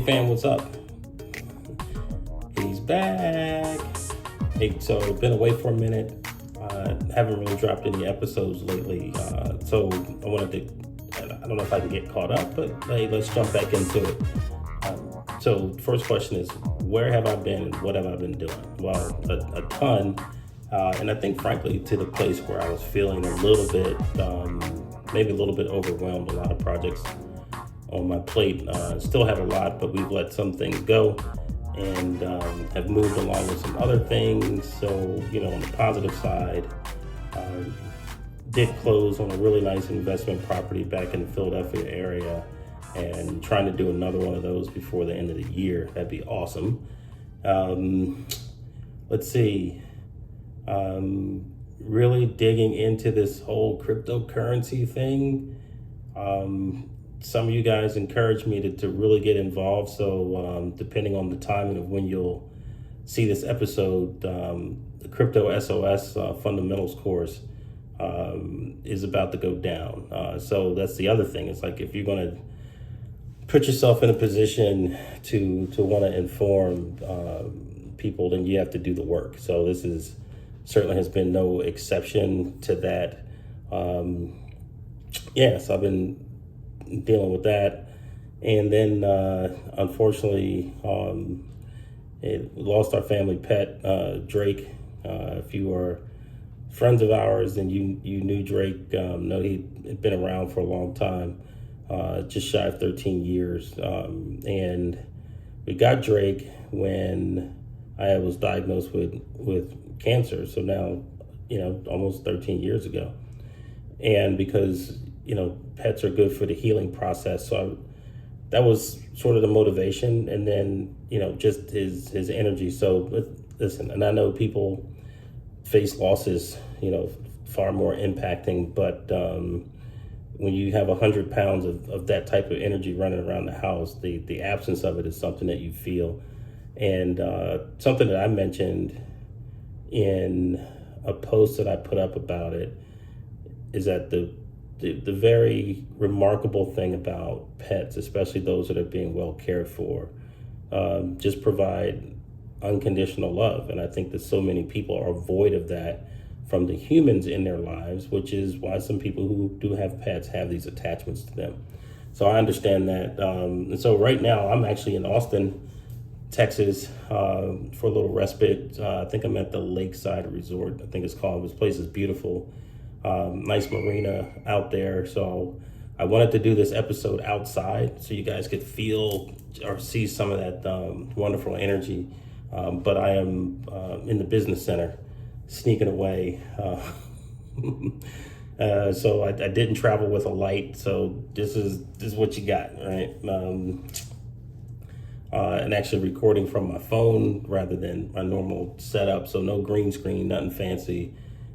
fam, what's up? He's back. Hey, so been away for a minute. Haven't really dropped any episodes lately. So I wanted to, I don't know if I can get caught up, but hey, let's jump back into it. So first question is, where have I been and what have I been doing? Well, a ton. And I think frankly to the place where I was feeling a little bit, maybe a little bit overwhelmed, a lot of projects on my plate. Still have a lot, but we've let some things go and have moved along with some other things. So, on the positive side, did close on a really nice investment property back in the Philadelphia area and trying to do another one of those before the end of the year. That'd be awesome. Let's see. Really digging into this whole cryptocurrency thing. Some of you guys encouraged me to really get involved. So depending on the timing of when you'll see this episode, the Crypto SOS Fundamentals course is about to go down. So that's the other thing. It's like if you're going to put yourself in a position to want to inform people, then you have to do the work. So this is certainly has been no exception to that. So I've been dealing with that. And then unfortunately, lost our family pet, Drake. If you are friends of ours and you knew Drake, know he'd been around for a long time, just shy of 13 years. And we got Drake when I was diagnosed with cancer. So now, almost 13 years ago. And because, pets are good for the healing process. So that was sort of the motivation. And then, just his energy. So listen, and I know people face losses, far more impacting, but when you have 100 pounds of that type of energy running around the house, the absence of it is something that you feel. And something that I mentioned in a post that I put up about it is that the very remarkable thing about pets, especially those that are being well cared for, just provide unconditional love. And I think that so many people are void of that from the humans in their lives, which is why some people who do have pets have these attachments to them. So I understand that. And so right now I'm actually in Austin, Texas, for a little respite. I think I'm at the Lakeside Resort, I think it's called. This place is beautiful. Nice marina out there. So I wanted to do this episode outside so you guys could feel or see some of that wonderful energy. But I am in the business center sneaking away. So I didn't travel with a light. So this is what you got, right? And actually recording from my phone rather than my normal setup. So no green screen, nothing fancy.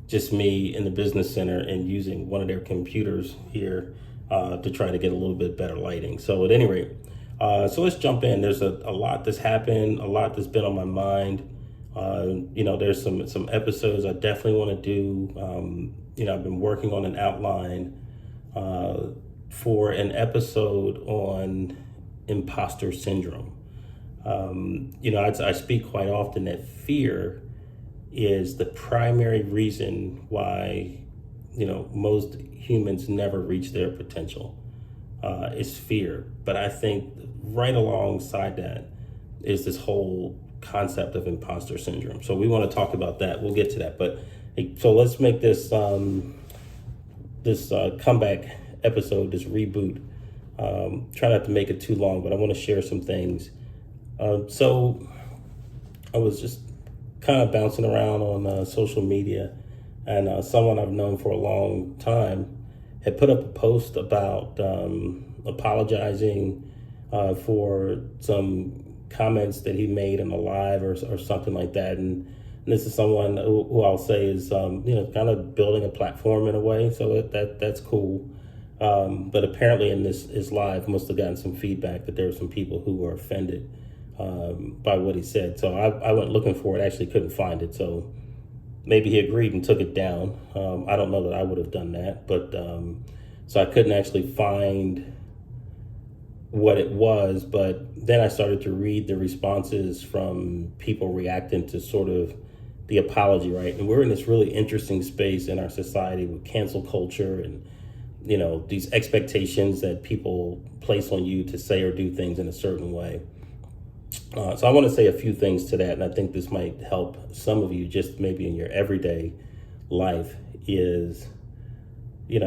Just me in the business center and using one of their computers here to try to get a little bit better lighting. So at any rate, so let's jump in. There's a lot that's happened, a lot that's been on my mind. There's some episodes I definitely want to do. I've been working on an outline for an episode on imposter syndrome. I speak quite often that fear is the primary reason why, most humans never reach their potential. Is fear. But I think right alongside that is this whole concept of imposter syndrome. So we want to talk about that. We'll get to that. But so let's make this comeback episode, this reboot. Try not to make it too long, but I want to share some things. So I was just kind of bouncing around on social media, and someone I've known for a long time had put up a post about apologizing for some comments that he made in a live or something like that. And this is someone who I'll say is, kind of building a platform in a way. So that's cool. But apparently in this live must have gotten some feedback that there were some people who were offended by what he said. So I went looking for it, actually couldn't find it. So maybe he agreed and took it down. I don't know that I would have done that, but so I couldn't actually find what it was. But then I started to read the responses from people reacting to sort of the apology, right? And we're in this really interesting space in our society with cancel culture and, these expectations that people place on you to say or do things in a certain way. So I want to say a few things to that, and I think this might help some of you just maybe in your everyday life is, we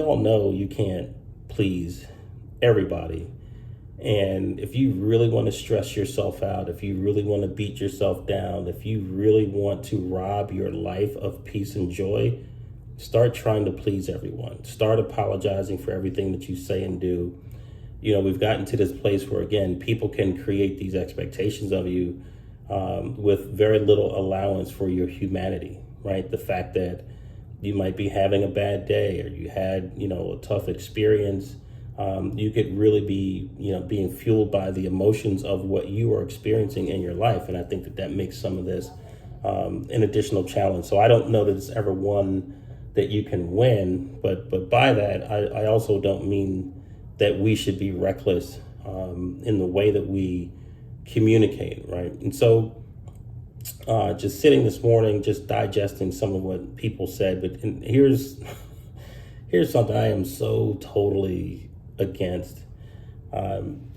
all know you can't please everybody. And if you really want to stress yourself out, if you really want to beat yourself down, if you really want to rob your life of peace and joy, start trying to please everyone. Start apologizing for everything that you say and do. We've gotten to this place where, again, people can create these expectations of you with very little allowance for your humanity, right? The fact that you might be having a bad day or you had, a tough experience. You could really be, being fueled by the emotions of what you are experiencing in your life. And I think that makes some of this an additional challenge. So I don't know that it's ever one that you can win, but by that, I also don't mean that we should be reckless in the way that we communicate, right? And so just sitting this morning, just digesting some of what people said, and here's something I am so totally against,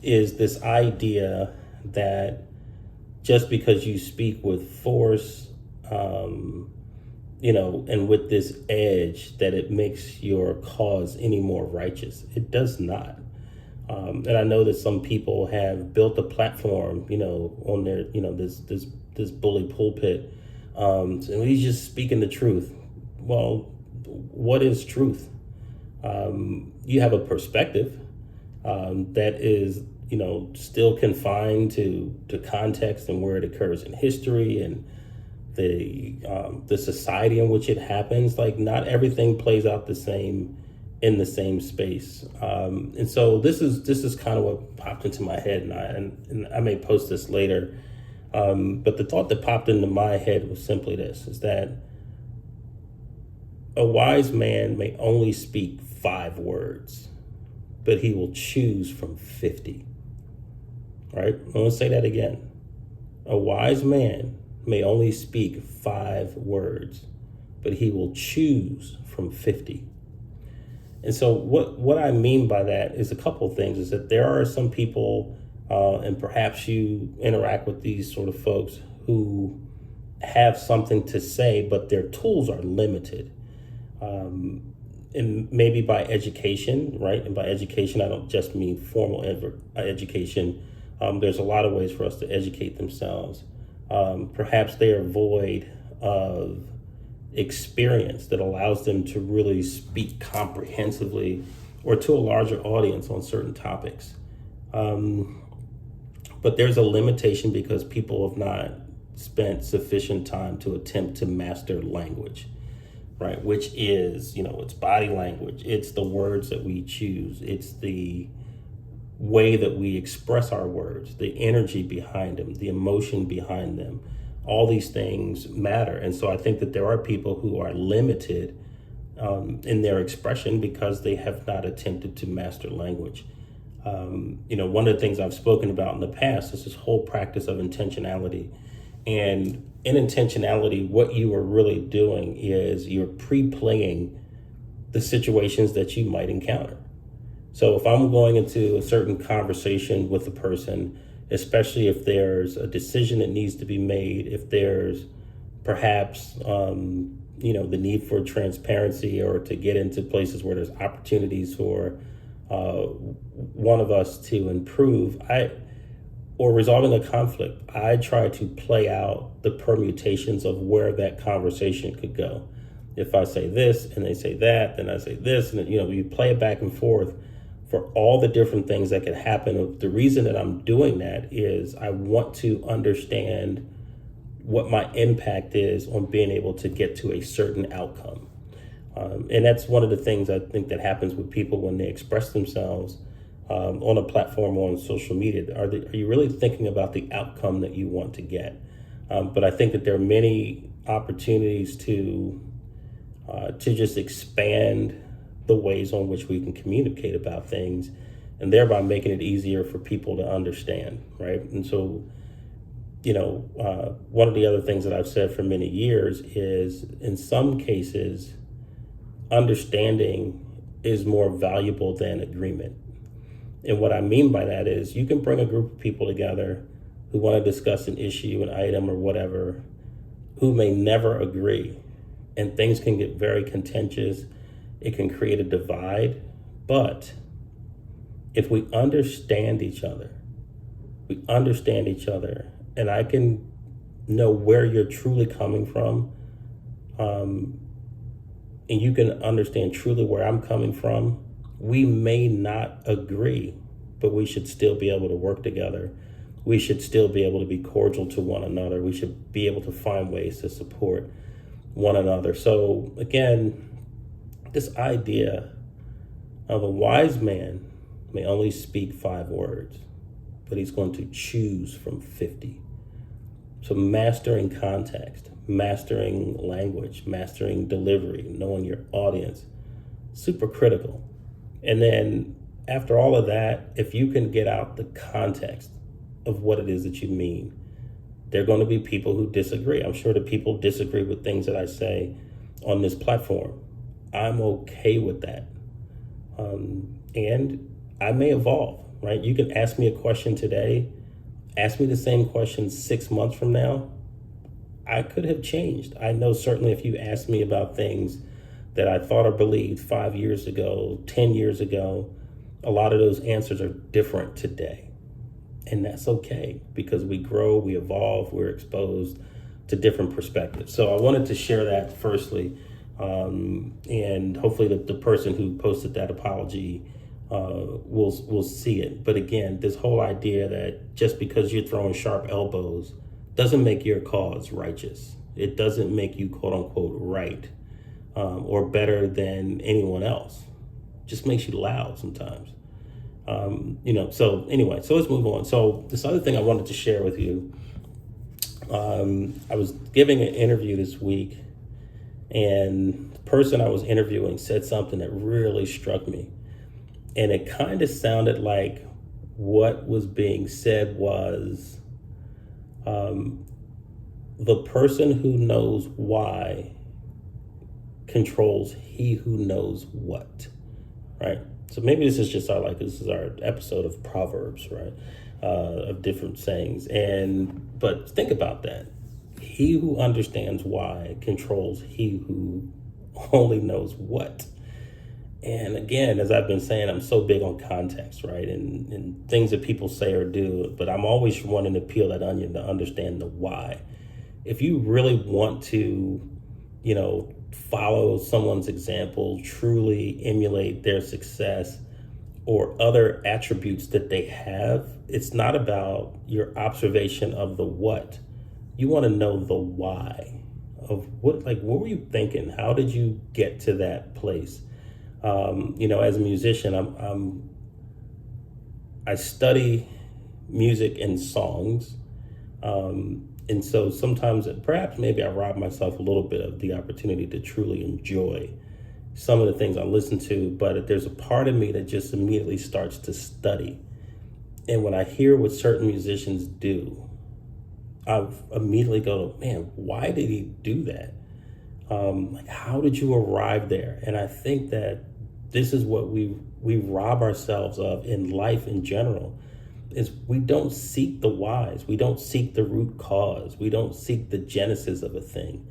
is this idea that just because you speak with force, and with this edge, that it makes your cause any more righteous. It does not. And I know that some people have built a platform, on their, this bully pulpit, and he's just speaking the truth. Well, what is truth? You have a perspective that is, still confined to context and where it occurs in history and the society in which it happens. Like, not everything plays out the same in the same space. And so this is kind of what popped into my head, and I may post this later. But the thought that popped into my head was simply this: is that a wise man may only speak 5 words, but he will choose from 50. Right? I'm going to say that again. A wise man may only speak 5 words, but he will choose from 50. And so what I mean by that is a couple of things. Is that there are some people, and perhaps you interact with these sort of folks, who have something to say, but their tools are limited. And maybe by education, right? And by education, I don't just mean formal education. There's a lot of ways for us to educate themselves. Perhaps they are void of experience that allows them to really speak comprehensively or to a larger audience on certain topics. But there's a limitation because people have not spent sufficient time to attempt to master language, right? Which is, it's body language. It's the words that we choose. It's the way that we express our words, the energy behind them, the emotion behind them. All these things matter. And so I think that there are people who are limited in their expression because they have not attempted to master language. One of the things I've spoken about in the past is this whole practice of intentionality. And in intentionality, what you are really doing is you're pre-playing the situations that you might encounter. So if I'm going into a certain conversation with a person, especially if there's a decision that needs to be made, if there's perhaps, the need for transparency or to get into places where there's opportunities for one of us to improve, or resolving a conflict, I try to play out the permutations of where that conversation could go. If I say this and they say that, then I say this, and you play it back and forth for all the different things that could happen. The reason that I'm doing that is I want to understand what my impact is on being able to get to a certain outcome. And that's one of the things I think that happens with people when they express themselves on a platform or on social media. Are you really thinking about the outcome that you want to get? But I think that there are many opportunities to just expand the ways on which we can communicate about things. and thereby making it easier for people to understand, right? And so, one of the other things that I've said for many years is, in some cases, understanding is more valuable than agreement. And what I mean by that is, you can bring a group of people together who want to discuss an issue, an item, or whatever, who may never agree. And things can get very contentious. It can create a divide. But if we understand each other, and I can know where you're truly coming from, and you can understand truly where I'm coming from, we may not agree, but we should still be able to work together. We should still be able to be cordial to one another. We should be able to find ways to support one another. So again, this idea of a wise man may only speak 5 words, but he's going to choose from 50. So mastering context, mastering language, mastering delivery, knowing your audience, super critical. And then after all of that, if you can get out the context of what it is that you mean, there are going to be people who disagree. I'm sure that people disagree with things that I say on this platform. I'm okay with that. And I may evolve, right? You can ask me a question today, ask me the same question 6 months from now. I could have changed. I know certainly if you asked me about things that I thought or believed 5 years ago, 10 years ago, a lot of those answers are different today. And that's okay, because we grow, we evolve, we're exposed to different perspectives. So I wanted to share that firstly. And hopefully the person who posted that apology will see it. But again, this whole idea that just because you're throwing sharp elbows doesn't make your cause righteous. It doesn't make you quote unquote right, or better than anyone else. It just makes you loud sometimes. So anyway, so let's move on. So this other thing I wanted to share with you, I was giving an interview this week, and the person I was interviewing said something that really struck me. And it kind of sounded like what was being said was, the person who knows why controls he who knows what, right? So maybe this is our episode of Proverbs, right? Of different sayings. But think about that. He who understands why controls he who only knows what. And again, as I've been saying, I'm so big on context, right? And things that people say or do, but I'm always wanting to peel that onion to understand the why. If you really want to, follow someone's example, truly emulate their success or other attributes that they have, it's not about your observation of the what. You want to know the why of what were you thinking? How did you get to that place? As a musician, I study music and songs. And so sometimes perhaps maybe I rob myself a little bit of the opportunity to truly enjoy some of the things I listen to, but there's a part of me that just immediately starts to study. And when I hear what certain musicians do, I immediately go, man, why did he do that? How did you arrive there? And I think that this is what we rob ourselves of in life in general, is we don't seek the whys. We don't seek the root cause. We don't seek the genesis of a thing.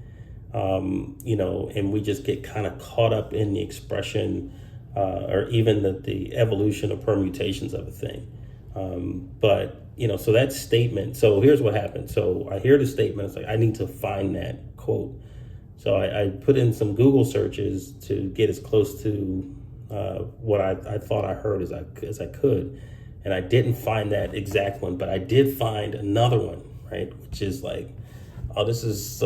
And we just get kind of caught up in the expression or even the evolution or permutations of a thing. So that statement, so here's what happened. So I hear the statement, it's like, I need to find that quote. So I put in some Google searches to get as close to what I thought I heard as I could. And I didn't find that exact one, but I did find another one, right? Which is like, oh, this is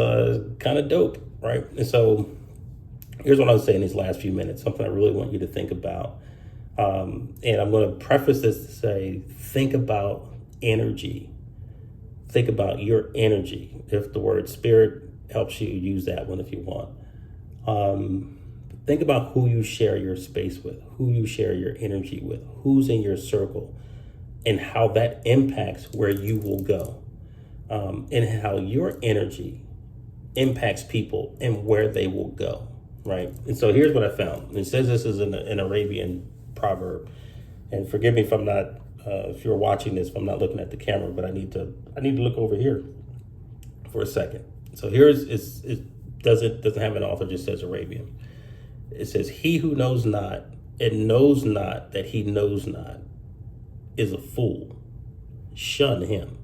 kind of dope, right? And so here's what I was saying these last few minutes, something I really want you to think about. And I'm going to preface this to say, think about energy. Think about your energy. If the word spirit helps you, use that one if you want. Think about who you share your space with, who you share your energy with, who's in your circle, and how that impacts where you will go, and how your energy impacts people and where they will go, right? And so here's what I found. It says this is an Arabian proverb, and forgive me if I'm not, if you're watching this, if I'm not looking at the camera, but I need to look over here for a second. So it doesn't have an author, just says Arabian. It says, "He who knows not and knows not that he knows not is a fool. Shun him."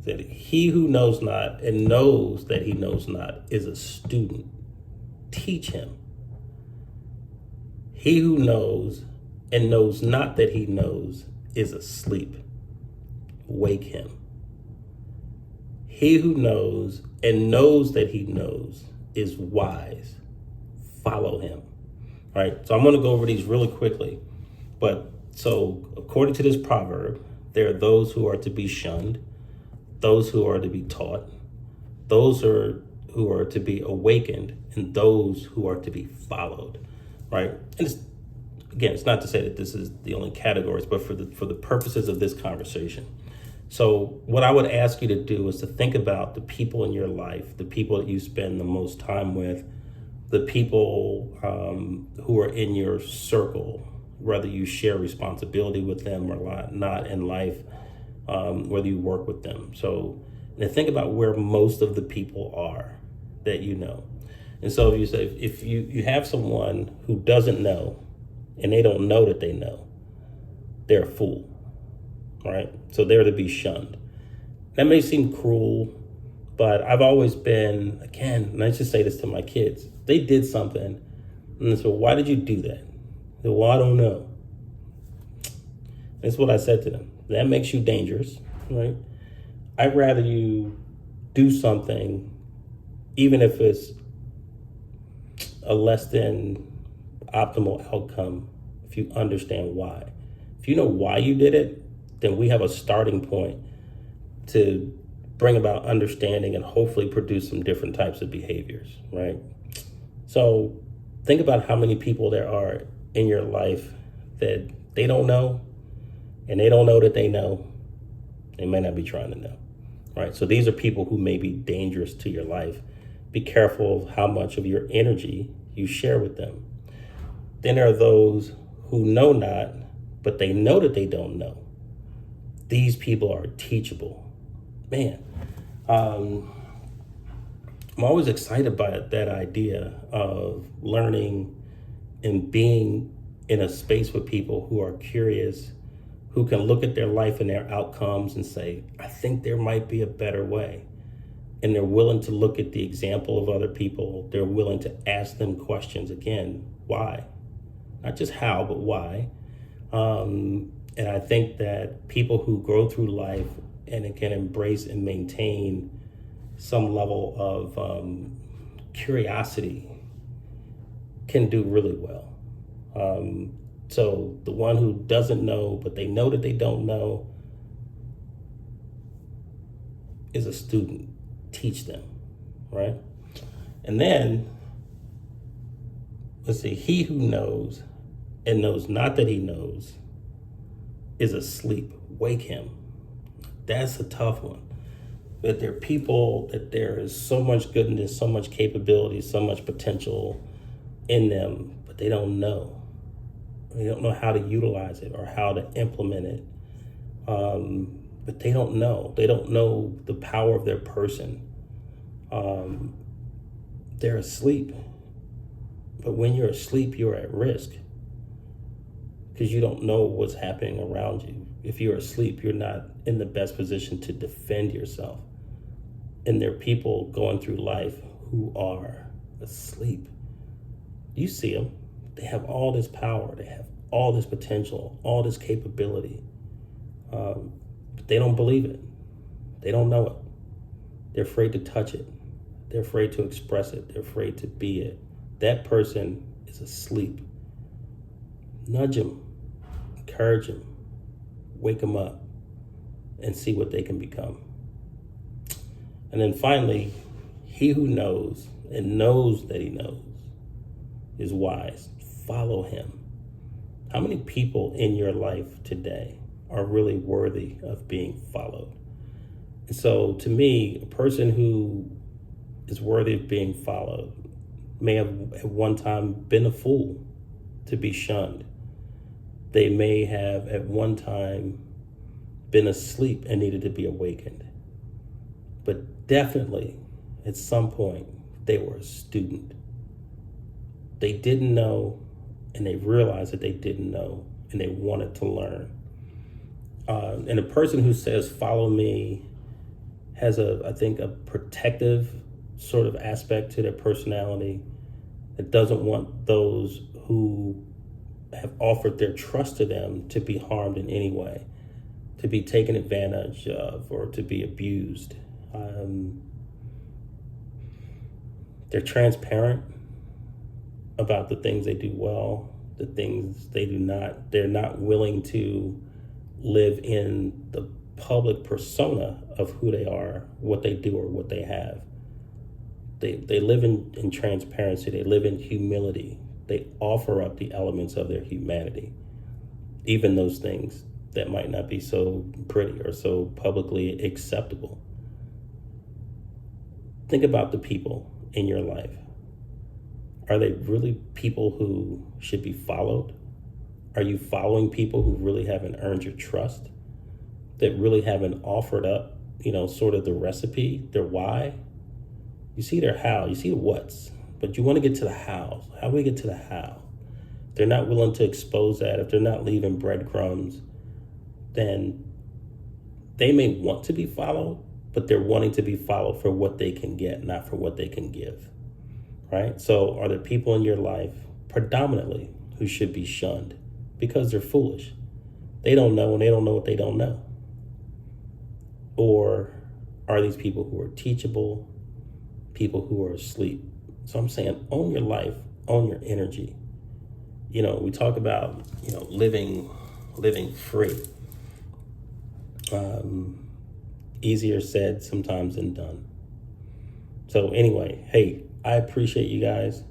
That he who knows not and knows that he knows not is a student. Teach him. He who knows and knows not that he knows is asleep. Wake him. He who knows and knows that he knows is wise. Follow him. All right, so I'm going to go over these really quickly. But so according to this proverb, there are those who are to be shunned, those who are to be taught, those who are to be awakened, and those who are to be followed, right? And it's not to say that this is the only categories, but for the purposes of this conversation. So what I would ask you to do is to think about the people in your life, the people that you spend the most time with, the people who are in your circle, whether you share responsibility with them or not in life, whether you work with them. So and think about where most of the people are that you know. And so if you say, if you have someone who doesn't know and they don't know that they know, they're a fool, right? So they're to be shunned. That may seem cruel, but I've always been, again, and I just say this to my kids, they did something, and they said, "Why did you do that?" I said, "Well, I don't know." That's what I said to them. That makes you dangerous, right? I'd rather you do something, even if it's a less than optimal outcome, if you understand why. If you know why you did it, then we have a starting point to bring about understanding and hopefully produce some different types of behaviors, right? So think about how many people there are in your life that they don't know, and they don't know that they know. They may not be trying to know, right? So these are people who may be dangerous to your life. Be careful of how much of your energy you share with them. Then there are those who know not, but they know that they don't know. These people are teachable. Man, I'm always excited by that idea of learning and being in a space with people who are curious, who can look at their life and their outcomes and say, I think there might be a better way. And they're willing to look at the example of other people. They're willing to ask them questions again. Why? Not just how, but why. And I think that people who grow through life and can embrace and maintain some level of curiosity can do really well. So the one who doesn't know, but they know that they don't know, is a student. Teach them, right? And then, let's see, he who knows and knows not that he knows is asleep. Wake him. That's a tough one. That there are people, that there is so much goodness, so much capability, so much potential in them, but they don't know. They don't know how to utilize it or how to implement it. But they don't know. They don't know the power of their person. They're asleep. But when you're asleep, you're at risk because you don't know what's happening around you. If you're asleep, you're not in the best position to defend yourself. And there are people going through life who are asleep. You see them. They have all this power. They have all this potential, all this capability. But they don't believe it. They don't know it. They're afraid to touch it. They're afraid to express it. They're afraid to be it. That person is asleep. Nudge them, encourage them, wake them up, and see what they can become. And then finally, he who knows and knows that he knows is wise. Follow him. How many people in your life today are really worthy of being followed? And so to me, a person who is worthy of being followed may have at one time been a fool to be shunned. They may have at one time been asleep and needed to be awakened. But definitely at some point they were a student. They didn't know, and they realized that they didn't know, and they wanted to learn. And a person who says, follow me, has I think a protective sort of aspect to their personality that doesn't want those who have offered their trust to them to be harmed in any way, to be taken advantage of, or to be abused. They're transparent about the things they do well, the things they do not. They're not willing to live in the public persona of who they are, what they do, or what they have. They live in transparency. They live in humility. They offer up the elements of their humanity, even those things that might not be so pretty or so publicly acceptable. Think about the people in your life. Are they really people who should be followed? Are you following people who really haven't earned your trust, that really haven't offered up, sort of the recipe, their why? You see their how, you see the what's, but you want to get to the how. How do we get to the how? If they're not willing to expose that, if they're not leaving breadcrumbs, then they may want to be followed, but they're wanting to be followed for what they can get, not for what they can give, right? So are there people in your life predominantly who should be shunned because they're foolish? They don't know, and they don't know what they don't know. Or are these people who are teachable, people who are asleep? So I'm saying, own your life, own your energy. We talk about, living free. Easier said sometimes than done. So anyway, hey, I appreciate you guys.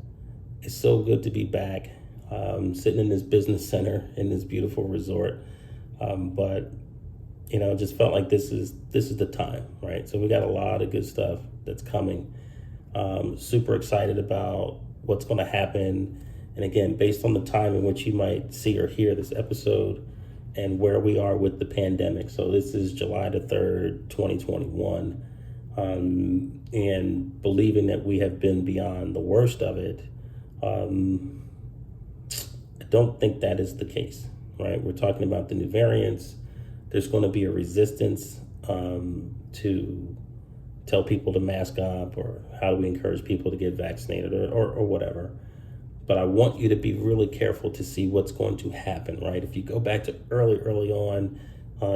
It's so good to be back, sitting in this business center in this beautiful resort. But just felt like this is the time, right? So we got a lot of good stuff that's coming. Super excited about what's going to happen. And again, based on the time in which you might see or hear this episode and where we are with the pandemic. So this is July the 3rd, 2021. And believing that we have been beyond the worst of it, I don't think that is the case, right? We're talking about the new variants. There's going to be a resistance to tell people to mask up, or how do we encourage people to get vaccinated, or whatever. But I want you to be really careful to see what's going to happen, right? If you go back to early on,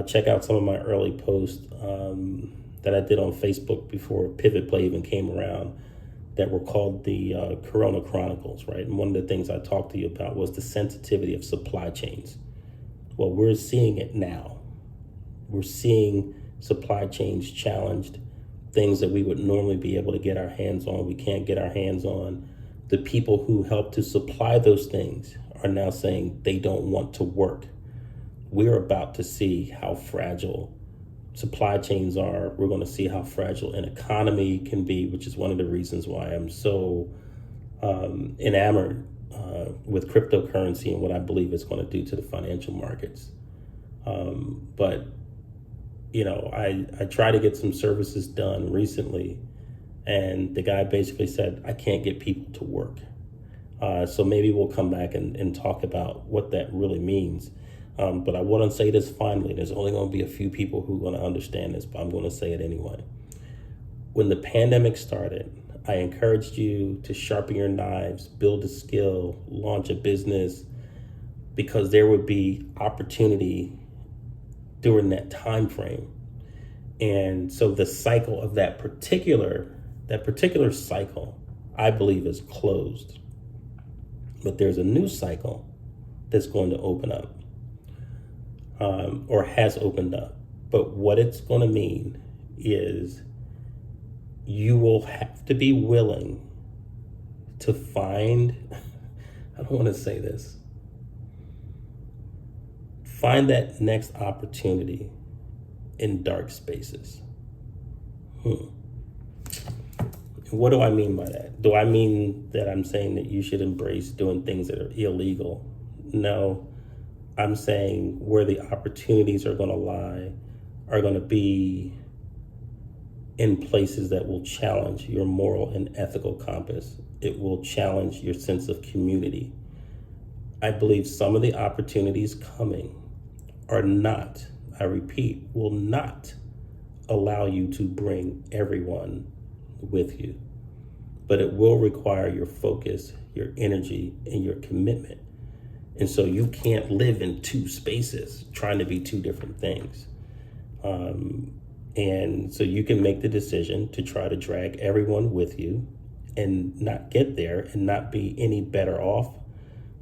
check out some of my early posts that I did on Facebook before Pivot Play even came around, that were called the Corona Chronicles, right? And one of the things I talked to you about was the sensitivity of supply chains. Well, we're seeing it now. We're seeing supply chains challenged, things that we would normally be able to get our hands on, we can't get our hands on. The people who help to supply those things are now saying they don't want to work. We're about to see how fragile supply chains are. We're going to see how fragile an economy can be, which is one of the reasons why I'm so enamored with cryptocurrency and what I believe it's going to do to the financial markets. But I tried to get some services done recently, and the guy basically said, I can't get people to work. So maybe we'll come back and talk about what that really means. But I want to say this finally. There's only going to be a few people who are going to understand this, but I'm going to say it anyway. When the pandemic started, I encouraged you to sharpen your knives, build a skill, launch a business, because there would be opportunity during that time frame. And so the cycle of that particular cycle, I believe, is closed. But there's a new cycle that's going to open up, or has opened up. But what it's going to mean is you will have to be willing to find I don't want to say this. Find that next opportunity in dark spaces. What do I mean by that? Do I mean that I'm saying that you should embrace doing things that are illegal? No, I'm saying where the opportunities are going to lie are going to be in places that will challenge your moral and ethical compass. It will challenge your sense of community. I believe some of the opportunities coming are not, I repeat, will not allow you to bring everyone with you, but it will require your focus, your energy, and your commitment. And so you can't live in two spaces trying to be two different things. And so you can make the decision to try to drag everyone with you and not get there and not be any better off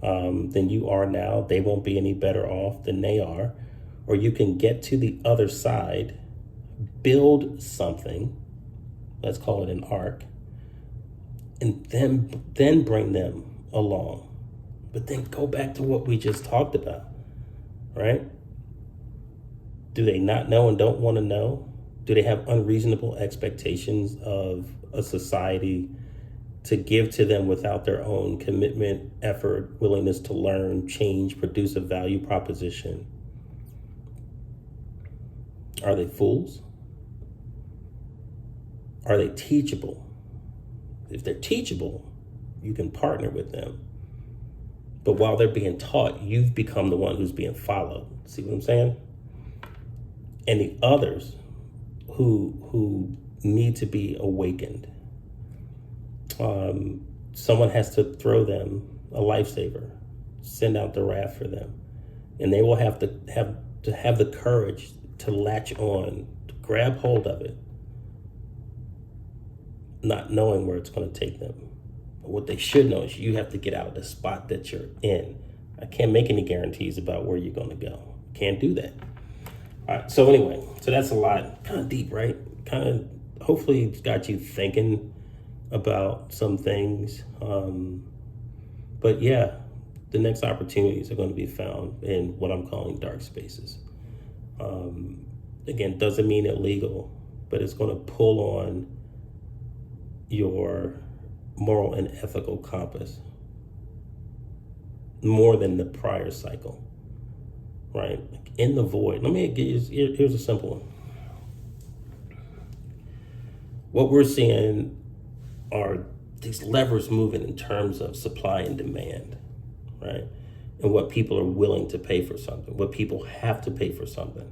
than you are now. They won't be any better off than they are. Or you can get to the other side, build something, let's call it an arc, and then bring them along. But then go back to what we just talked about, right? Do they not know and don't want to know? Do they have unreasonable expectations of a society to give to them without their own commitment, effort, willingness to learn, change, produce a value proposition? Are they fools? Are they teachable? If they're teachable, you can partner with them. But while they're being taught, you've become the one who's being followed. See what I'm saying? And the others who need to be awakened, someone has to throw them a lifesaver, send out the raft for them, and they will have to have the courage to latch on, to grab hold of it, not knowing where it's going to take them. But what they should know is you have to get out of the spot that you're in. I can't make any guarantees about where you're going to go. Can't do that. All right, so anyway, so that's a lot, kind of deep, right? Kind of, hopefully it's got you thinking about some things. But yeah, the next opportunities are going to be found in what I'm calling dark spaces. Again, doesn't mean illegal, but it's going to pull on your moral and ethical compass more than the prior cycle, right? In the void. Let me give you, here's a simple one. What we're seeing are these levers moving in terms of supply and demand, right? And what people are willing to pay for something, what people have to pay for something.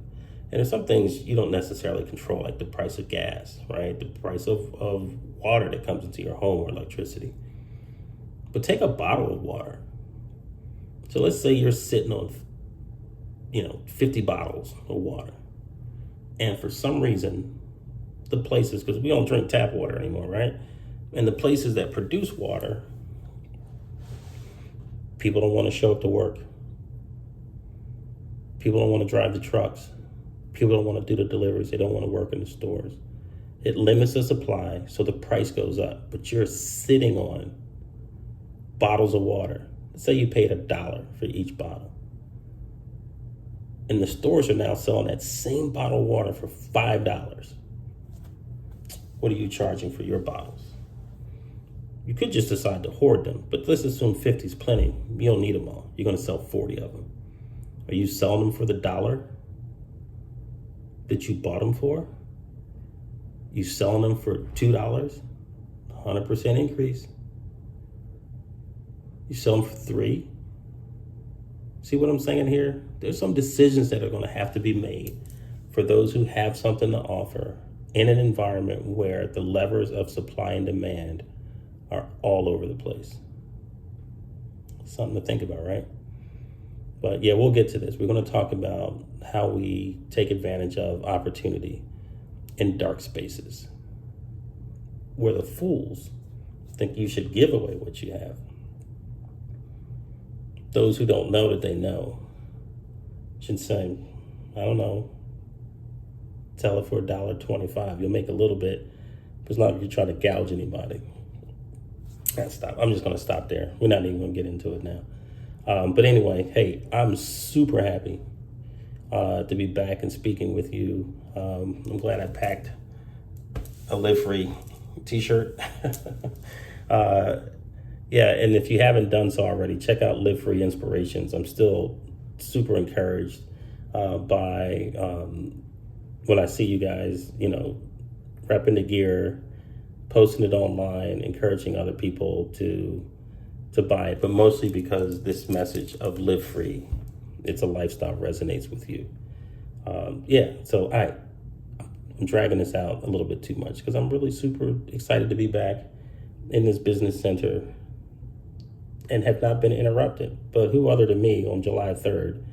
And there's some things you don't necessarily control, like the price of gas, right? The price of water that comes into your home or electricity. But take a bottle of water. So let's say you're sitting on 50 bottles of water. And for some reason, the places, because we don't drink tap water anymore, right? And the places that produce water, people don't want to show up to work. People don't want to drive the trucks. People don't want to do the deliveries. They don't want to work in the stores. It limits the supply, so the price goes up. But you're sitting on bottles of water. Let's say you paid $1 for each bottle. And the stores are now selling that same bottle of water for $5. What are you charging for your bottles? You could just decide to hoard them, but let's assume 50 is plenty. You don't need them all. You're going to sell 40 of them. Are you selling them for the $1 that you bought them for? You selling them for $2? 100% increase. You sell them for $3? See what I'm saying here? There's some decisions that are going to have to be made for those who have something to offer in an environment where the levers of supply and demand are all over the place. Something to think about, right? But yeah, we'll get to this. We're going to talk about how we take advantage of opportunity in dark spaces where the fools think you should give away what you have. Those who don't know that they know should say, I don't know, sell it for $1.25. You'll make a little bit, but it's not like you're trying to gouge anybody. stop. I'm just going to stop there. We're not even going to get into it now. But anyway, hey, I'm super happy to be back and speaking with you. I'm glad I packed a Live Free t-shirt. Yeah, and if you haven't done so already, check out Live Free Inspirations. I'm still super encouraged by when I see you guys, repping the gear, posting it online, encouraging other people to buy it, but mostly because this message of Live Free, it's a lifestyle, resonates with you. So I'm dragging this out a little bit too much because I'm really super excited to be back in this business center and have not been interrupted. But who other than me on July 3rd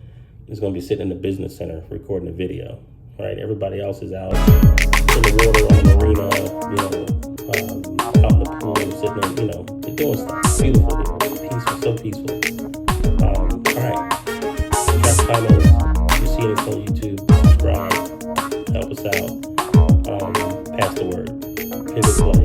is going to be sitting in the business center recording a video, right? Everybody else is out in the water, on the marina, out in the pool, sitting in, they're doing stuff. Beautiful here. Peaceful, so peaceful. All right. Drop comments. If you see this on YouTube, subscribe. Help us out. Pass the word. Pivot play.